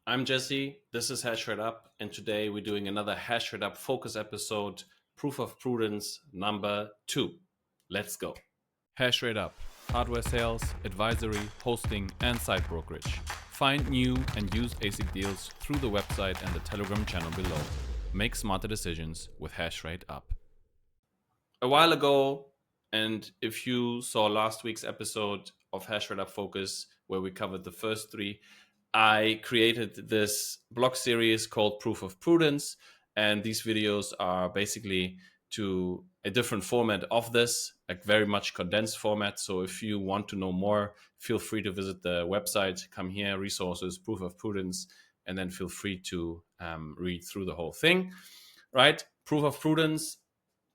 I'm Jesse, this is HashrateUp, and today we're doing another HashrateUp Focus episode, Proof of Prudence number 2. Let's go. HashrateUp, hardware sales, advisory, hosting, and site brokerage. Find new and used ASIC deals through the website and the Telegram channel below. Make smarter decisions with HashrateUp. A while ago, and if you saw last week's episode of HashrateUp Focus, where we covered the first three, I created this blog series called Proof of Prudence, and these videos are basically to a different format of this, a very much condensed format. So if you want to know more, feel free to visit the website, come here, resources, Proof of Prudence, and then feel free to read through the whole thing, right? Proof of Prudence,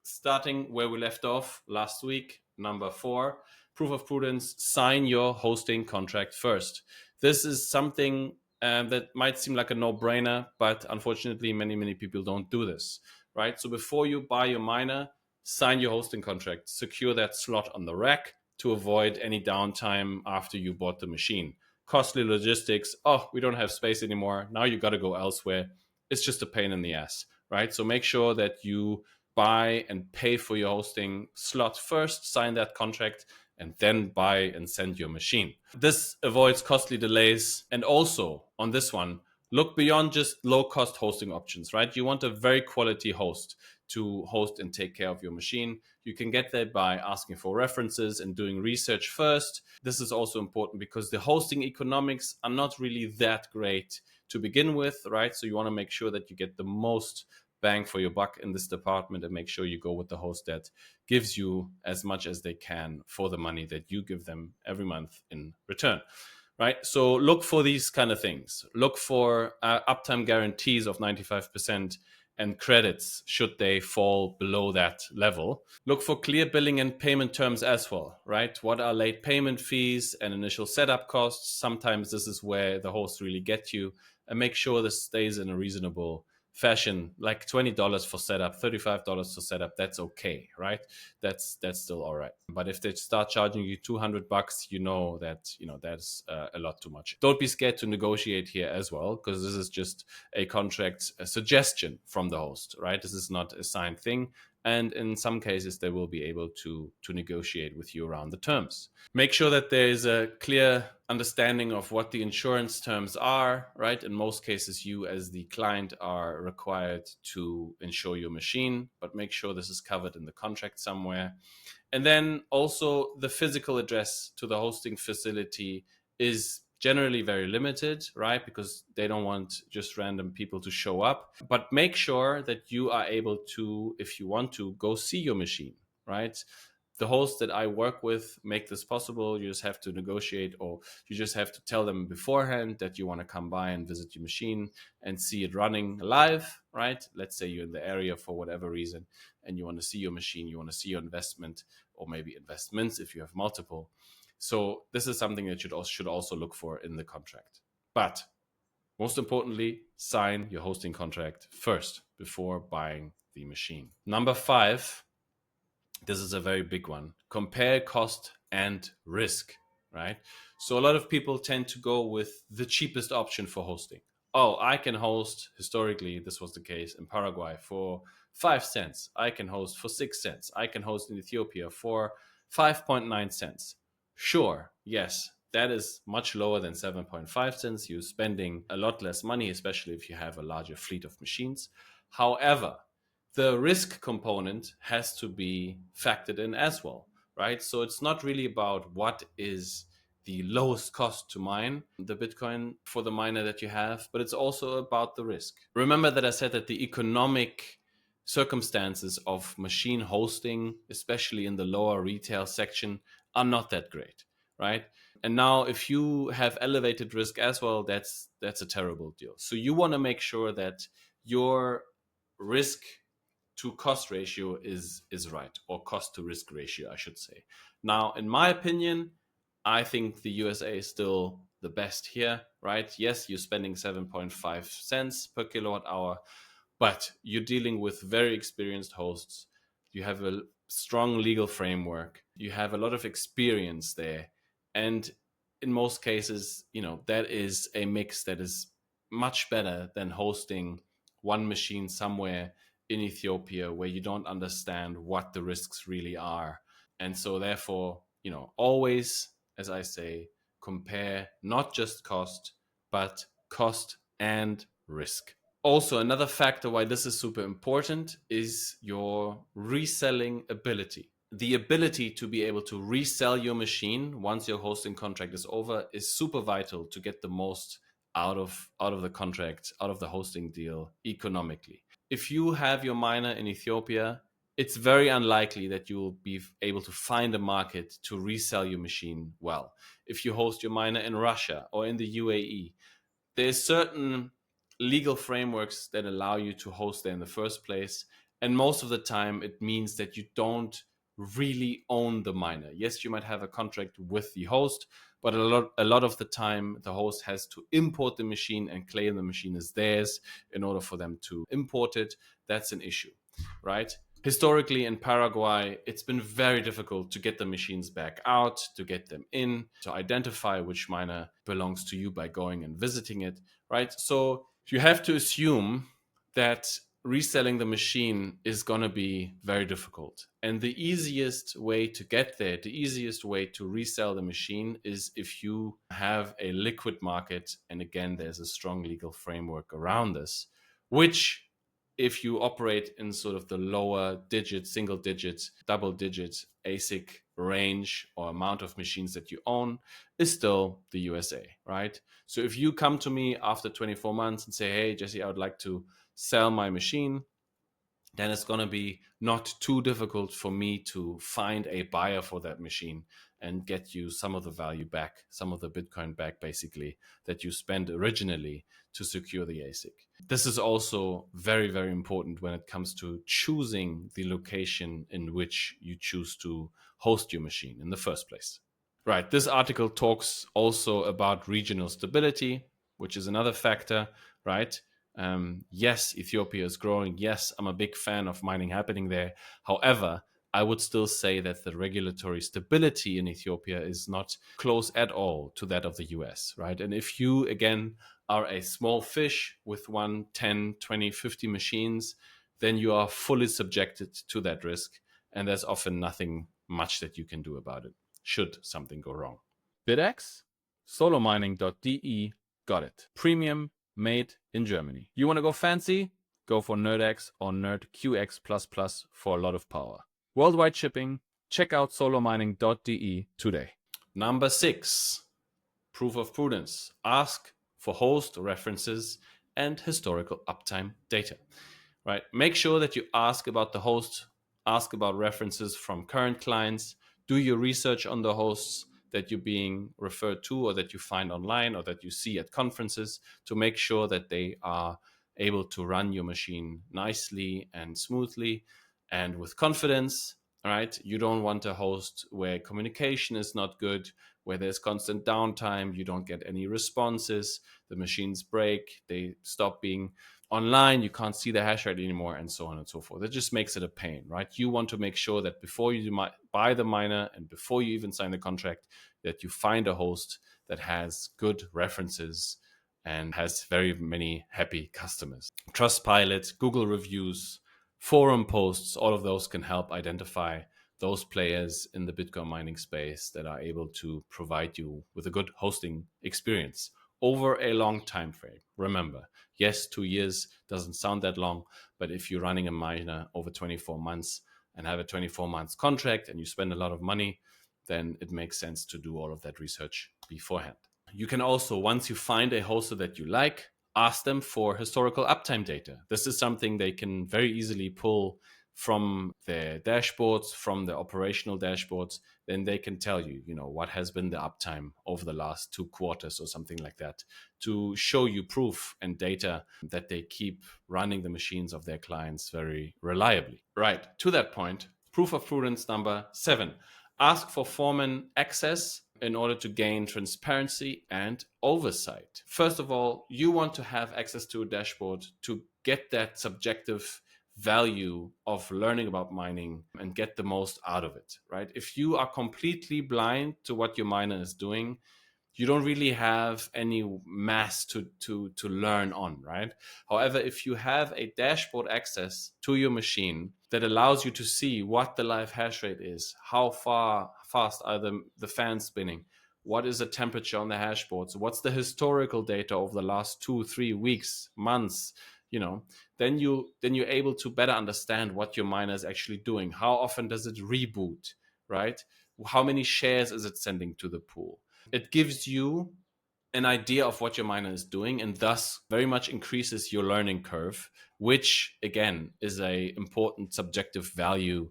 starting where we left off last week, number 4, Proof of Prudence, sign your hosting contract first. This is something that might seem like a no-brainer, but unfortunately, many people don't do this, right? So before you buy your miner, sign your hosting contract, secure that slot on the rack to avoid any downtime after you bought the machine. Costly logistics, we don't have space anymore, now you got to go elsewhere. It's just a pain in the ass, right? So make sure that you buy and pay for your hosting slot first, sign that contract, and then buy and send your machine. This avoids costly delays. And also on this one, look beyond just low-cost hosting options, right? You want a very quality host to host and take care of your machine. You can get that by asking for references and doing research first. This is also important because the hosting economics are not really that great to begin with, right? So you want to make sure that you get the most bang for your buck in this department and make sure you go with the host that gives you as much as they can for the money that you give them every month in return, right? So look for these kind of things. Look for uptime guarantees of 95% and credits should they fall below that level. Look for clear billing and payment terms as well, right? What are late payment fees and initial setup costs? Sometimes this is where the hosts really get you, and make sure this stays in a reasonable fashion, like $20 for setup, $35 for setup. That's okay, right? That's still all right. But if they start charging you $200, you know that's a lot too much. Don't be scared to negotiate here as well, because this is just a contract, a suggestion from the host, right? This is not a signed thing. And in some cases, they will be able to negotiate with you around the terms. Make sure that there is a clear understanding of what the insurance terms are, right? In most cases, you as the client are required to insure your machine, but make sure this is covered in the contract somewhere. And then also the physical address to the hosting facility is generally very limited, right? Because they don't want just random people to show up. But make sure that you are able to, if you want to, go see your machine, right? The hosts that I work with make this possible. You just have to negotiate, or you just have to tell them beforehand that you want to come by and visit your machine and see it running live, right? Let's say you're in the area for whatever reason and you want to see your machine, you want to see your investment, or maybe investments if you have multiple. So this is something that you should also look for in the contract. But most importantly, sign your hosting contract first before buying the machine. Number 5, this is a very big one. Compare cost and risk, right? So a lot of people tend to go with the cheapest option for hosting. I can host, historically, this was the case in Paraguay, for 5 cents. I can host for 6 cents. I can host in Ethiopia for 5.9 cents. Sure, yes, that is much lower than 7.5 cents. You're spending a lot less money, especially if you have a larger fleet of machines. However, the risk component has to be factored in as well, right? So it's not really about what is the lowest cost to mine the Bitcoin for the miner that you have, but it's also about the risk. Remember that I said that the economic circumstances of machine hosting, especially in the lower retail section, are not that great, right? And now if you have elevated risk as well, that's a terrible deal. So you want to make sure that your risk to cost ratio is right, or cost to risk ratio, I should say. Now, in my opinion, I think the USA is still the best here, right? Yes, you're spending 7.5 cents per kilowatt hour, but you're dealing with very experienced hosts. You have a strong legal framework. You have a lot of experience there. And in most cases, that is a mix that is much better than hosting one machine somewhere in Ethiopia where you don't understand what the risks really are. And so therefore, always, as I say, compare not just cost, but cost and risk. Also, another factor why this is super important is your reselling ability. The ability to be able to resell your machine once your hosting contract is over is super vital to get the most out of the contract, out of the hosting deal economically. If you have your miner in Ethiopia, it's very unlikely that you will be able to find a market to resell your machine well. If you host your miner in Russia or in the UAE, there's certain legal frameworks that allow you to host there in the first place. And most of the time, it means that you don't really own the miner. Yes, you might have a contract with the host, but a lot of the time, the host has to import the machine and claim the machine is theirs in order for them to import it. That's an issue, right? Historically in Paraguay, it's been very difficult to get the machines back out, to get them in, to identify which miner belongs to you by going and visiting it, right? So you have to assume that reselling the machine is going to be very difficult. And the easiest way to get there, the easiest way to resell the machine is if you have a liquid market. And again, there's a strong legal framework around this, which if you operate in sort of the lower digit, single digit, double digit ASIC range or amount of machines that you own, is still the USA, right? So if you come to me after 24 months and say, hey, Jesse, I would like to sell my machine, then it's going to be not too difficult for me to find a buyer for that machine and get you some of the value back, some of the Bitcoin back, basically, that you spent originally to secure the ASIC. This is also very, very important when it comes to choosing the location in which you choose to host your machine in the first place. Right, this article talks also about regional stability, which is another factor, right? Yes, Ethiopia is growing. Yes, I'm a big fan of mining happening there. However, I would still say that the regulatory stability in Ethiopia is not close at all to that of the US, right? And if you, again, are a small fish with 1, 10, 20, 50 machines, then you are fully subjected to that risk. And there's often nothing much that you can do about it, should something go wrong. BitX, solomining.de, got it. Premium, made in Germany. You want to go fancy? Go for NerdX or NerdQX++ for a lot of power. Worldwide shipping. Check out solomining.de today. Number 6, Proof of Prudence. Ask for host references and historical uptime data. Right? Make sure that you ask about the host, ask about references from current clients, do your research on the hosts that you're being referred to or that you find online or that you see at conferences to make sure that they are able to run your machine nicely and smoothly and with confidence, right? You don't want a host where communication is not good, where there's constant downtime, you don't get any responses, the machines break, they stop being online, you can't see the hash rate anymore, and so on and so forth. It just makes it a pain, right? You want to make sure that before you buy the miner and before you even sign the contract, that you find a host that has good references and has very many happy customers. Trustpilot, Google reviews, forum posts, all of those can help identify those players in the Bitcoin mining space that are able to provide you with a good hosting experience over a long time frame. Remember, yes, 2 years doesn't sound that long, but if you're running a miner over 24 months and have a 24 months contract and you spend a lot of money, then it makes sense to do all of that research beforehand. You can also, once you find a hoster that you like, ask them for historical uptime data. This is something they can very easily pull from their dashboards, from the operational dashboards. Then they can tell you, what has been the uptime over the last 2 quarters or something like that, to show you proof and data that they keep running the machines of their clients very reliably. Right, to that point, Proof of Prudence number 7. Ask for foreman access in order to gain transparency and oversight. First of all, you want to have access to a dashboard to get that subjective value of learning about mining and get the most out of it, right? If you are completely blind to what your miner is doing, you don't really have any mass to learn on, right? However, if you have a dashboard access to your machine that allows you to see what the live hash rate is, how fast are the fans spinning, what is the temperature on the hash board, so what's the historical data over the last 2-3 weeks, months, then you're able to better understand what your miner is actually doing. How often does it reboot, right? How many shares is it sending to the pool? It gives you an idea of what your miner is doing, and thus very much increases your learning curve, which again is a important subjective value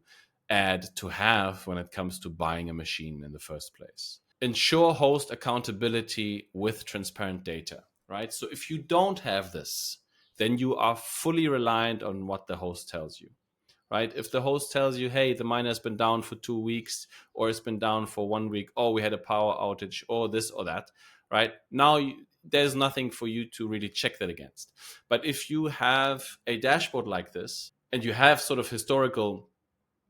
add to have when it comes to buying a machine in the first place. Ensure host accountability with transparent data, right? So if you don't have this, then you are fully reliant on what the host tells you, right? If the host tells you, hey, the miner has been down for 2 weeks, or it's been down for 1 week, or we had a power outage, or this or that, right? Now there's nothing for you to really check that against. But if you have a dashboard like this, and you have sort of historical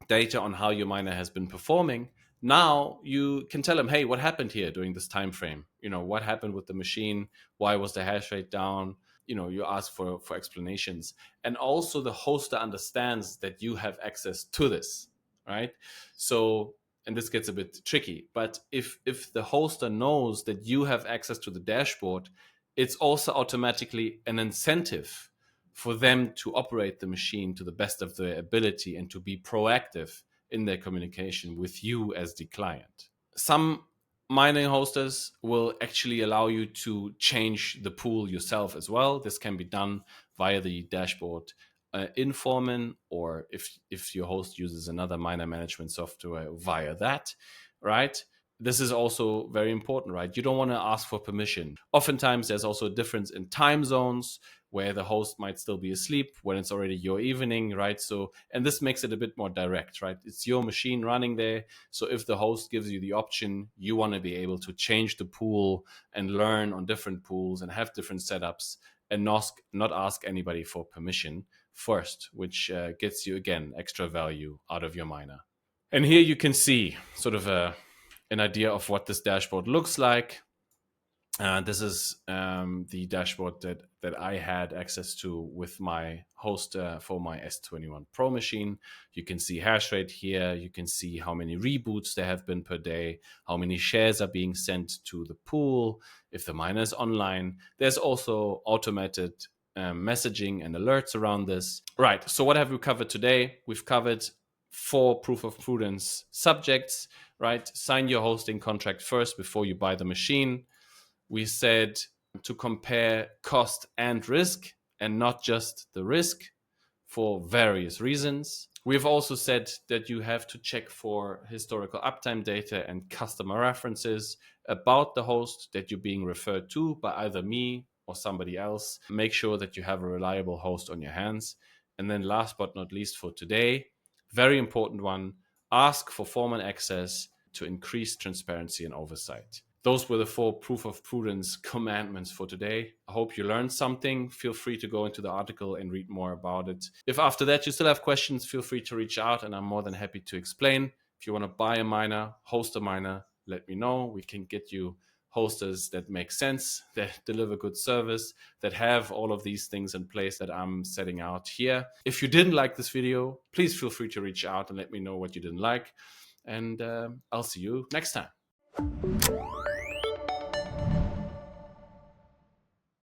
data on how your miner has been performing, now you can tell them, hey, what happened here during this time frame? What happened with the machine? Why was the hash rate down? You ask for explanations. And also the hoster understands that you have access to this, right? So, and this gets a bit tricky, but if the hoster knows that you have access to the dashboard, it's also automatically an incentive for them to operate the machine to the best of their ability and to be proactive in their communication with you as the client. Some mining hosters will actually allow you to change the pool yourself as well. This can be done via the dashboard in Foreman, or if your host uses another miner management software via that, right? This is also very important, right? You don't want to ask for permission. Oftentimes, there's also a difference in time zones where the host might still be asleep when it's already your evening, right? So, and this makes it a bit more direct, right? It's your machine running there. So if the host gives you the option, you want to be able to change the pool and learn on different pools and have different setups and not ask anybody for permission first, which gets you, again, extra value out of your miner. And here you can see sort of an idea of what this dashboard looks like. This is the dashboard that I had access to with my host for my S21 Pro machine. You can see hash rate here. You can see how many reboots there have been per day, how many shares are being sent to the pool, if the miner is online. There's also automated messaging and alerts around this. Right, so what have we covered today? We've covered 4 proof of prudence subjects, right? Sign your hosting contract first before you buy the machine. We said to compare cost and risk and not just the risk for various reasons. We've also said that you have to check for historical uptime data and customer references about the host that you're being referred to by either me or somebody else. Make sure that you have a reliable host on your hands. And then last but not least for today, very important one, ask for Foreman access to increase transparency and oversight. Those were the 4 proof of prudence commandments for today. I hope you learned something. Feel free to go into the article and read more about it. If after that you still have questions, feel free to reach out and I'm more than happy to explain. If you want to buy a miner, host a miner, let me know. We can get you hosters that make sense, that deliver good service, that have all of these things in place that I'm setting out here. If you didn't like this video, please feel free to reach out and let me know what you didn't like. And I'll see you next time.